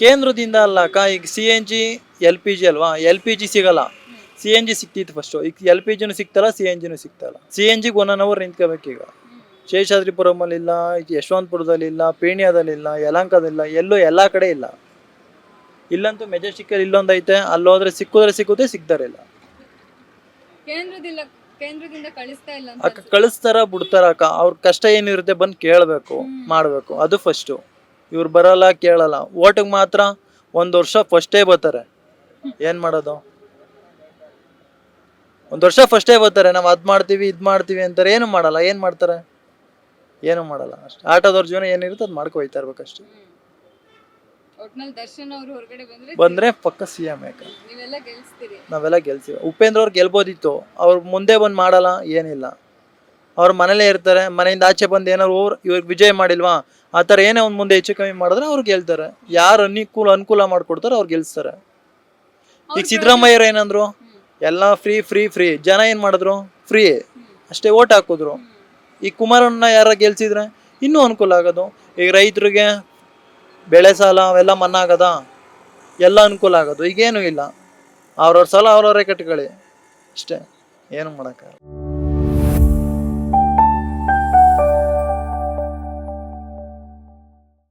ಕೇಂದ್ರದಿಂದ ಅಲ್ಲ ಅಕ್ಕ, ಈಗ CNG LPG ಅಲ್ವಾ, LPG ಸಿಗಲ್ಲ, CNG ಸಿಕ್ತಿತ್ತು ಫಸ್ಟು. ಈಗ LPGನೂ ಸಿಗ್ತಲ್ಲ, CNGನೂ ಸಿಗ್ತಲ್ಲ. CNGಗೆ 1 hour ನಿಂತ್ಕೋಬೇಕು. ಈಗ ಶೇಷಾದ್ರಿಪುರಮಲ್ಲಿಲ್ಲ, ಯಶವಂತಪುರದಲ್ಲಿಲ್ಲ, ಪೀಣ್ಯದಲ್ಲಿಲ್ಲ, ಯಲಹಂಕದಲ್ಲಿಲ್ಲ, ಎಲ್ಲ ಕಡೆ ಇಲ್ಲ. ಇಲ್ಲಂತೂ ಮೆಜೆಸ್ಟಿಕಲ್ಲಿ ಇಲ್ಲೊಂದು ಐತೆ, ಅಲ್ಲೋದ್ರೆ ಸಿಕ್ಕುತ್ತೆ, ಸಿಗ್ತಾರೆ ಇಲ್ಲ. ಕೇಂದ್ರದಿಂದ ಕಳಿಸ್ತಾ ಇಲ್ಲ ಅಕ್ಕ ಕಳಿಸ್ತಾರ ಬಿಡ್ತಾರ ಅಕ್ಕ, ಅವ್ರ ಕಷ್ಟ ಏನಿರುತ್ತೆ ಬಂದು ಕೇಳಬೇಕು, ಮಾಡಬೇಕು, ಅದು ಫಸ್ಟು. ಇವ್ರು ಬರಲ್ಲ, ಕೇಳಲ್ಲ. ಓಟಿಗೆ ಮಾತ್ರ 1 ವರ್ಷ ಫಸ್ಟೇ ಬರ್ತಾರೆ. ಏನು ಮಾಡೋದು? 1 ವರ್ಷ ಫಸ್ಟೇ ಬರ್ತಾರೆ, ನಾವು ಅದು ಮಾಡ್ತೀವಿ ಇದು ಮಾಡ್ತೀವಿ ಅಂತಾರೆ, ಏನು ಮಾಡಲ್ಲ. ಏನು ಮಾಡ್ತಾರೆ? ಏನು ಮಾಡಲ್ಲ ಅಷ್ಟೇ. ಆಟೋದವ್ರ ಜೀವನ ಏನಿರುತ್ತೆ ಅದು ಮಾಡ್ಕೊ ಹೋಯ್ತಾ ಇರ್ಬೇಕಷ್ಟೇ. ಒಟ್ನಲ್ಲಿ ದರ್ಶನ್ ಅವರು ಹೊರಗಡೆ ಬಂದ್ರೆ ಪಕ್ಕ CM ನೀವೆಲ್ಲ ಗೆಲ್ಸ್ತೀರಿ. ನಾವೆಲ್ಲ ಗೆಲ್ತೀವಿ. ಉಪೇಂದ್ರ ಅವ್ರು ಗೆಲ್ಬೋದಿತ್ತು, ಅವ್ರು ಮುಂದೆ ಬಂದು ಮಾಡಲ್ಲ, ಏನಿಲ್ಲ. ಅವ್ರ ಮನೇಲೇ ಇರ್ತಾರೆ, ಮನೆಯಿಂದ ಆಚೆ ಬಂದು ಏನಾದ್ರು ಇವ್ರಿಗೆ ವಿಜಯ್ ಮಾಡಿಲ್ವಾ ಆ ಥರ ಏನೇ ಒಂದು ಮುಂದೆ ಹೆಚ್ಚು ಕಮ್ಮಿ ಮಾಡಿದ್ರೆ ಅವ್ರು ಗೆಲ್ತಾರೆ. ಯಾರು ಅನುಕೂಲ ಮಾಡ್ಕೊಡ್ತಾರೆ ಅವ್ರು ಗೆಲ್ಸ್ತಾರೆ. ಈಗ ಸಿದ್ದರಾಮಯ್ಯರು ಏನಂದ್ರು, ಎಲ್ಲ ಫ್ರೀ. ಜನ ಏನ್ ಮಾಡಿದ್ರು? ಫ್ರೀ ಅಷ್ಟೇ, ಓಟ್ ಹಾಕಿದ್ರು. ಈ ಕುಮಾರಣ್ಣ ಯಾರ ಗೆಲ್ಸಿದ್ರೆ ಇನ್ನೂ ಅನುಕೂಲ ಆಗೋದು. ಈಗ ರೈತರಿಗೆ ಬೆಳೆ ಸಾಲ ಅವೆಲ್ಲ ಮನ್ನಾ ಆಗದ, ಎಲ್ಲ ಅನುಕೂಲ ಆಗೋದು. ಈಗೇನು ಇಲ್ಲ, ಅವ್ರವ್ರ ಸಾಲ ಅವ್ರವರೇ ಕಟ್ಕೊಳ್ಳಿ ಅಷ್ಟೇ, ಏನು ಮಾಡೋಕ್ಕಾಗಲ್ಲ.